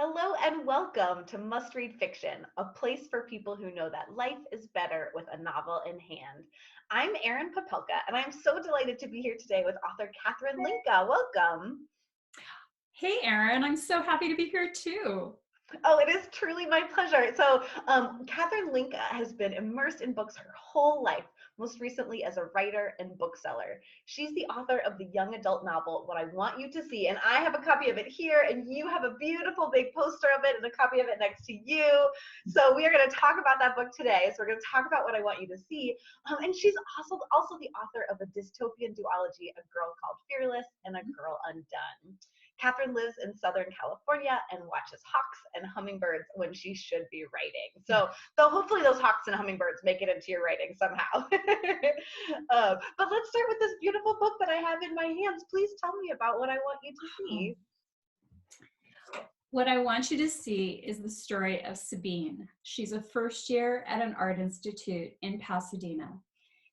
Hello and welcome to Must Read Fiction, a place for people who know that life is better with a novel in hand. I'm Erin Popelka, and I'm so delighted to be here today with author Catherine Linka. Welcome. Hey, Erin, I'm so happy to be here too. Oh, it is truly my pleasure. So, Catherine Linka has been immersed in books her whole life, most recently as a writer and bookseller. She's the author of the young adult novel, What I Want You to See, and I have a copy of it here, and you have a beautiful big poster of it and a copy of it next to you. So, we are going to talk about that book today. So, we're going to talk about What I Want You to See. And she's also the author of a dystopian duology, A Girl Called Fearless and A Girl Undone. Catherine lives in Southern California and watches hawks and hummingbirds when she should be writing. So hopefully those hawks and hummingbirds make it into your writing somehow. But let's start with this beautiful book that I have in my hands. Please tell me about What I Want You to See. What I want you to see is the story of Sabine. She's a first year at an art institute in Pasadena.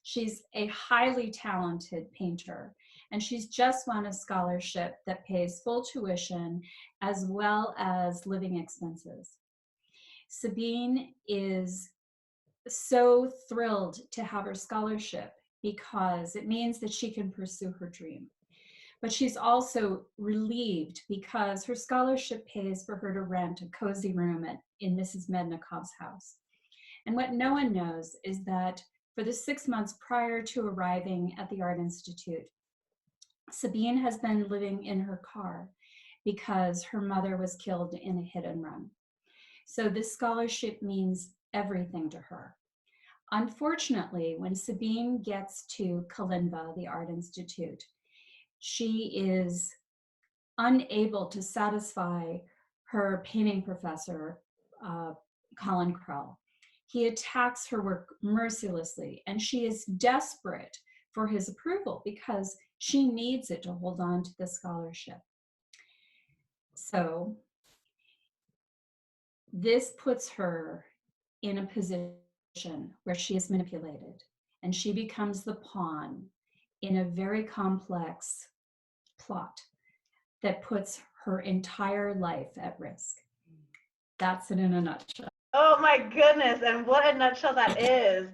She's a highly talented painter, and she's just won a scholarship that pays full tuition as well as living expenses. Sabine is so thrilled to have her scholarship because it means that she can pursue her dream. But she's also relieved because her scholarship pays for her to rent a cozy room in Mrs. Mednikov's house. And what no one knows is that for the 6 months prior to arriving at the Art Institute, Sabine has been living in her car because her mother was killed in a hit and run. So this scholarship means everything to her. Unfortunately, when Sabine gets to Kalinva, the Art Institute, she is unable to satisfy her painting professor, Colin Krell. He attacks her work mercilessly, and she is desperate for his approval because she needs it to hold on to the scholarship. So this puts her in a position where she is manipulated, and she becomes the pawn in a very complex plot that puts her entire life at risk. That's it in a nutshell. Oh my goodness, and what a nutshell that is.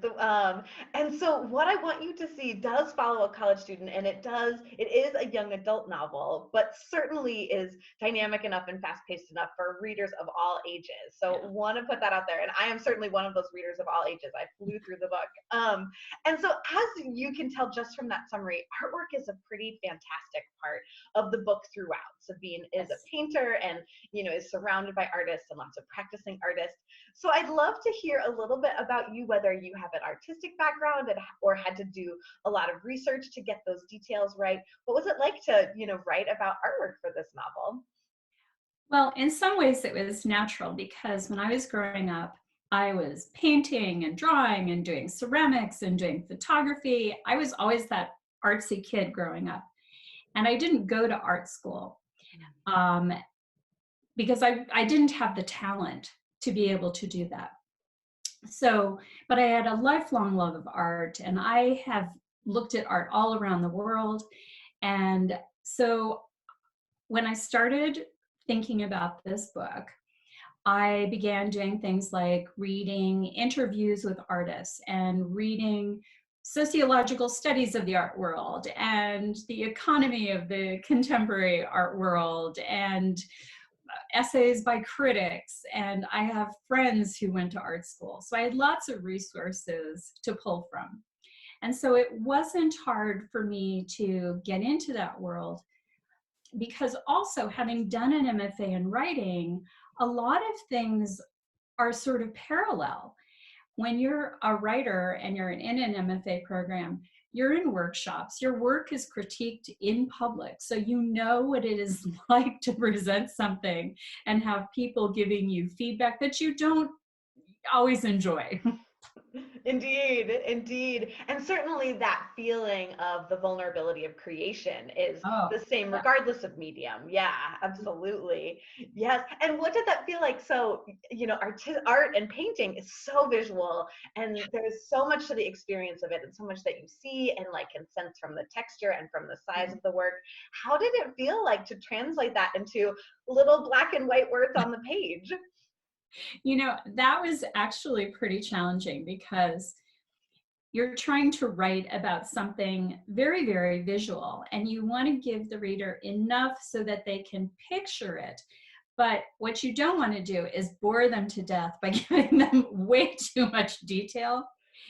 And so what I Want You to See does follow a college student, and it is a young adult novel, but certainly is dynamic enough and fast-paced enough for readers of all ages. So Yeah. want to put that out there, and I am certainly one of those readers of all ages. I flew through the book. And so as you can tell just from that summary, artwork is a pretty fantastic part of the book throughout. Sabine is a Yes. painter and, is surrounded by artists and lots of practicing artists. So I'd love to hear a little bit about you, whether you have an artistic background or had to do a lot of research to get those details right. What was it like to, write about artwork for this novel? Well, in some ways it was natural because when I was growing up, I was painting and drawing and doing ceramics and doing photography. I was always that artsy kid growing up. And I didn't go to art school um, because I didn't have the talent to be able to do that. So, but I had a lifelong love of art, and I have looked at art all around the world. And so when I started thinking about this book, I began doing things like reading interviews with artists and reading sociological studies of the art world and the economy of the contemporary art world and essays by critics. And I have friends who went to art school. So I had lots of resources to pull from. And so it wasn't hard for me to get into that world because also having done an MFA in writing, a lot of things are sort of parallel. When you're a writer and you're in an MFA program, you're in workshops, your work is critiqued in public. So you know what it is like to present something and have people giving you feedback that you don't always enjoy. Indeed, indeed. And certainly that feeling of the vulnerability of creation is Oh, the same yeah. regardless of medium. Yeah, absolutely. Yes. And what did that feel like? So, art and painting is so visual, and there's so much to the experience of it, and so much that you see and like can sense from the texture and from the size of the work. How did it feel like to translate that into little black and white words on the page? That was actually pretty challenging because you're trying to write about something very, very visual, and you want to give the reader enough so that they can picture it. But what you don't want to do is bore them to death by giving them way too much detail.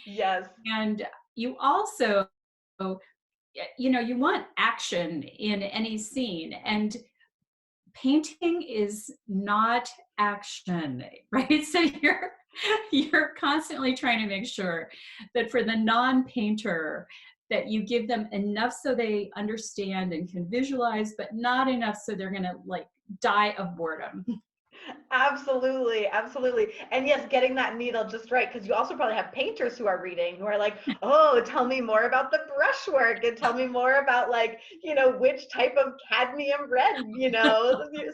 Yes. And you also, you want action in any scene. And painting is not action, right? So you're constantly trying to make sure that for the non-painter that you give them enough so they understand and can visualize, but not enough so they're gonna like die of boredom. Absolutely, absolutely. And yes, getting that needle just right, because you also probably have painters who are reading who are like, oh, tell me more about the brushwork and tell me more about like, which type of cadmium red,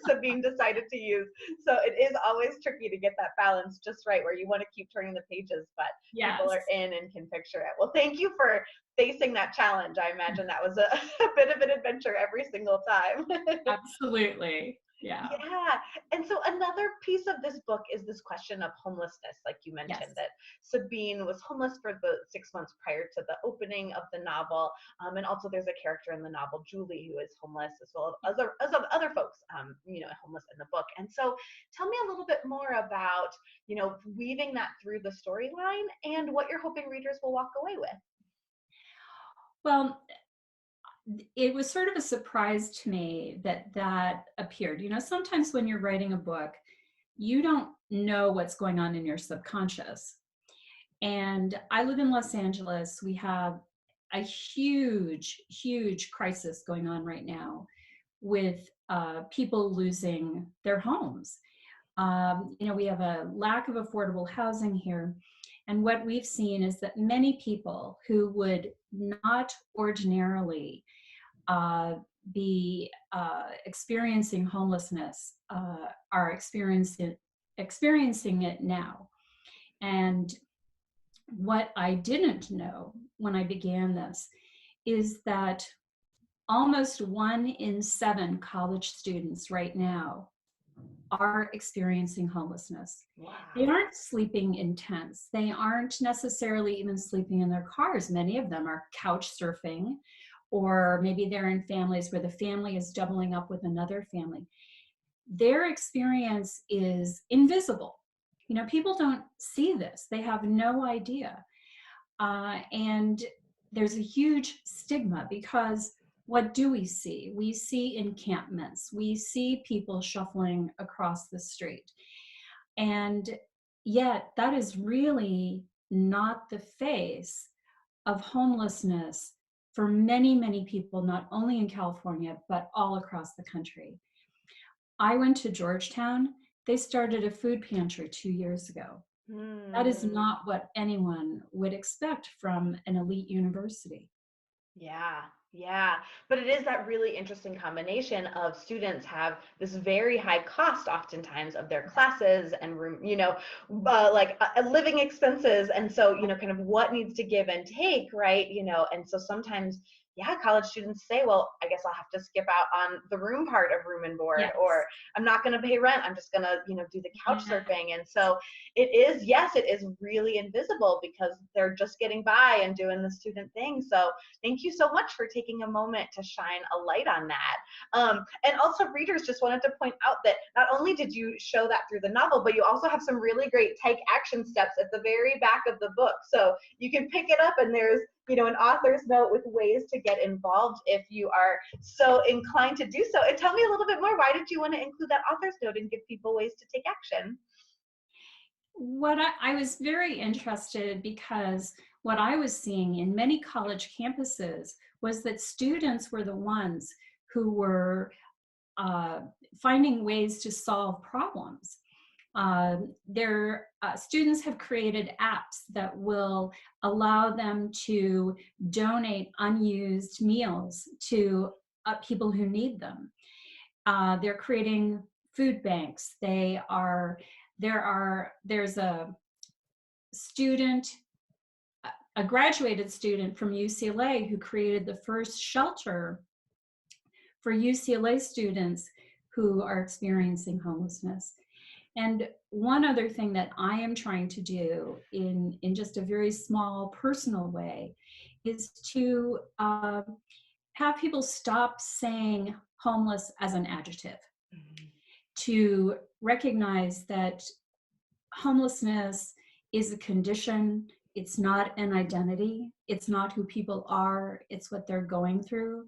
Sabine decided to use. So it is always tricky to get that balance just right where you want to keep turning the pages, but people Yes, are in and can picture it. Well, thank you for facing that challenge. I imagine that was a, a bit of an adventure every single time. absolutely. Yeah. Yeah. And so another piece of this book is this question of homelessness, like you mentioned, Yes. that Sabine was homeless for the 6 months prior to the opening of the novel. And also there's a character in the novel, Julie, who is homeless, as well as other folks, homeless in the book. And so tell me a little bit more about, weaving that through the storyline and what you're hoping readers will walk away with. Well, it was sort of a surprise to me that that appeared. Sometimes when you're writing a book, you don't know what's going on in your subconscious. And I live in Los Angeles. We have a huge, huge crisis going on right now with people losing their homes. We have a lack of affordable housing here. And what we've seen is that many people who would not ordinarily uh, be experiencing homelessness are experiencing it now. And what I didn't know when I began this is that almost 1 in 7 college students right now are experiencing homelessness. They Wow. aren't sleeping in tents. They aren't necessarily even sleeping in their cars. Many of them are couch surfing, or maybe they're in families where the family is doubling up with another family. Their experience is invisible. People don't see this, they have no idea. And there's a huge stigma because what do we see? We see encampments, we see people shuffling across the street. And yet, that is really not the face of homelessness for many, many people, not only in California, but all across the country. I went to Georgetown. They started a food pantry 2 years ago. That is Hmm. not what anyone would expect from an elite university. Yeah, yeah. But it is that really interesting combination of students have this very high cost oftentimes of their classes and room, living expenses. And so, kind of what needs to give and take, right? And so sometimes, yeah, college students say, well, I guess I'll have to skip out on the room part of room and board, or Yes. I'm not going to pay rent. I'm just going to, do the couch Yeah. surfing. And so it is really invisible because they're just getting by and doing the student thing. So thank you so much for taking a moment to shine a light on that. And also, readers, just wanted to point out that not only did you show that through the novel, but you also have some really great take action steps at the very back of the book. So you can pick it up, and there's an author's note with ways to get involved if you are so inclined to do so. And tell me a little bit more. Why did you want to include that author's note and give people ways to take action? What I was very interested because what I was seeing in many college campuses was that students were the ones who were uh, finding ways to solve problems. Their students have created apps that will allow them to donate unused meals to people who need them. They're creating food banks. There's a student, a graduated student from UCLA who created the first shelter for UCLA students who are experiencing homelessness. And one other thing that I am trying to do in just a very small personal way is to have people stop saying homeless as an adjective, to recognize that homelessness is a condition. It's not an identity. It's not who people are. It's what they're going through.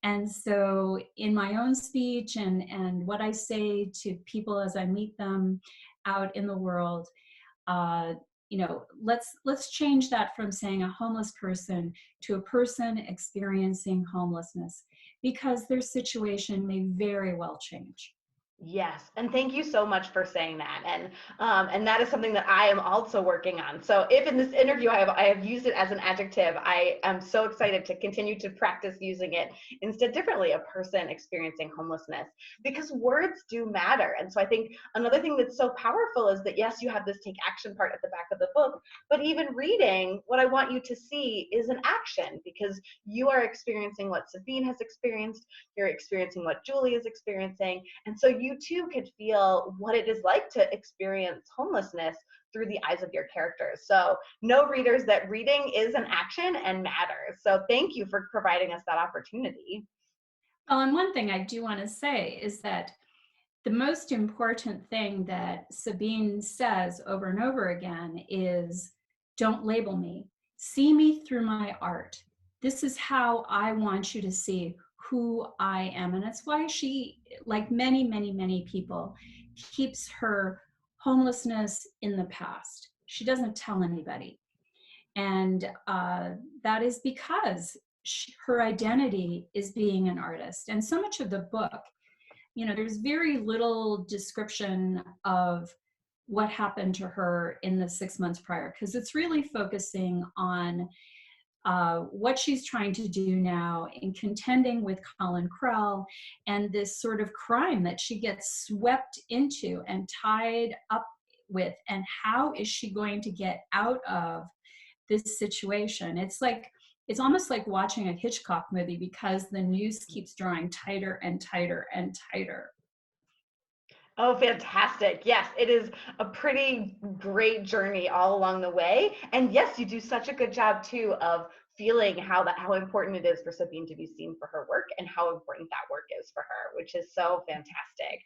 And so in my own speech and what I say to people as I meet them out in the world, let's change that from saying a homeless person to a person experiencing homelessness, because their situation may very well change. Yes, and thank you so much for saying that, and that is something that I am also working on. So, if in this interview I have used it as an adjective, I am so excited to continue to practice using it instead differently. A person experiencing homelessness, because words do matter. And so, I think another thing that's so powerful is that yes, you have this take action part at the back of the book, but even reading, what I want you to see is an action, because you are experiencing what Sabine has experienced, you're experiencing what Julie is experiencing, and so you too could feel what it is like to experience homelessness through the eyes of your characters. So know, readers, that reading is an action and matters. So thank you for providing us that opportunity. Well, and one thing I do want to say is that the most important thing that Sabine says over and over again is, don't label me. See me through my art. This is how I want you to see who I am. And that's why she, like many, many, many people, keeps her homelessness in the past. She doesn't tell anybody. And that is because her identity is being an artist. And so much of the book, there's very little description of what happened to her in the 6 months prior, because it's really focusing on what she's trying to do now in contending with Colin Krell and this sort of crime that she gets swept into and tied up with, and how is she going to get out of this situation. It's almost like watching a Hitchcock movie, because the noose keeps drawing tighter and tighter and tighter. Oh, fantastic. Yes, it is a pretty great journey all along the way. And yes, you do such a good job too of feeling how important it is for Sabine to be seen for her work, and how important that work is for her, which is so fantastic.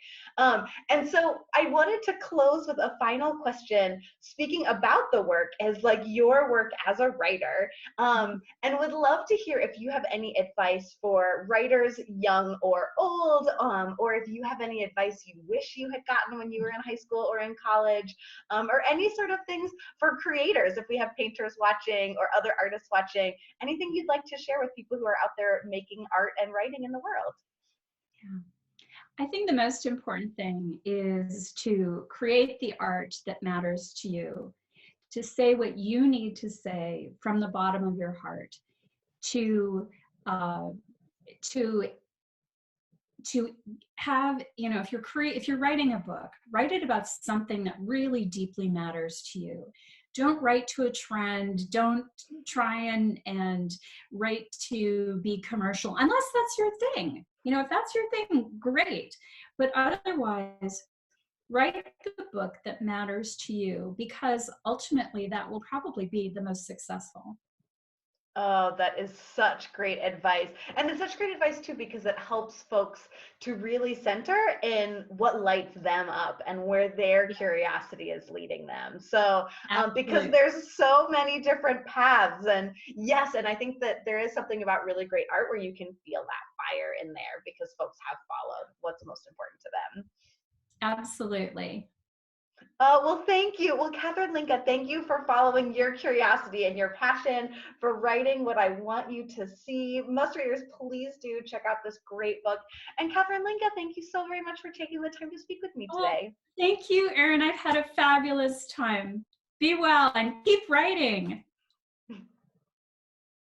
And so I wanted to close with a final question, speaking about the work as like your work as a writer, and would love to hear if you have any advice for writers, young or old, or if you have any advice you wish you had gotten when you were in high school or in college, or any sort of things for creators, if we have painters watching or other artists watching, anything you'd like to share with people who are out there making art and writing in the world. Yeah. I think the most important thing is to create the art that matters to you, to say what you need to say from the bottom of your heart, to uh, to have, if you're writing a book, write it about something that really deeply matters to you. Don't write to a trend. Don't try and write to be commercial, unless that's your thing. If that's your thing, great. But otherwise, write the book that matters to you, because ultimately that will probably be the most successful. Oh, that is such great advice. And it's such great advice too, because it helps folks to really center in what lights them up and where their curiosity is leading them. So, because Absolutely. there's so many different paths. And yes, and I think that there is something about really great art where you can feel that fire in there, because folks have followed what's most important to them. Absolutely. Well, thank you. Well, Catherine Linka, thank you for following your curiosity and your passion for writing what I want you to see. Must readers, please do check out this great book. And Catherine Linka, thank you so very much for taking the time to speak with me Oh, today. thank you, Erin. I've had a fabulous time. Be well and keep writing.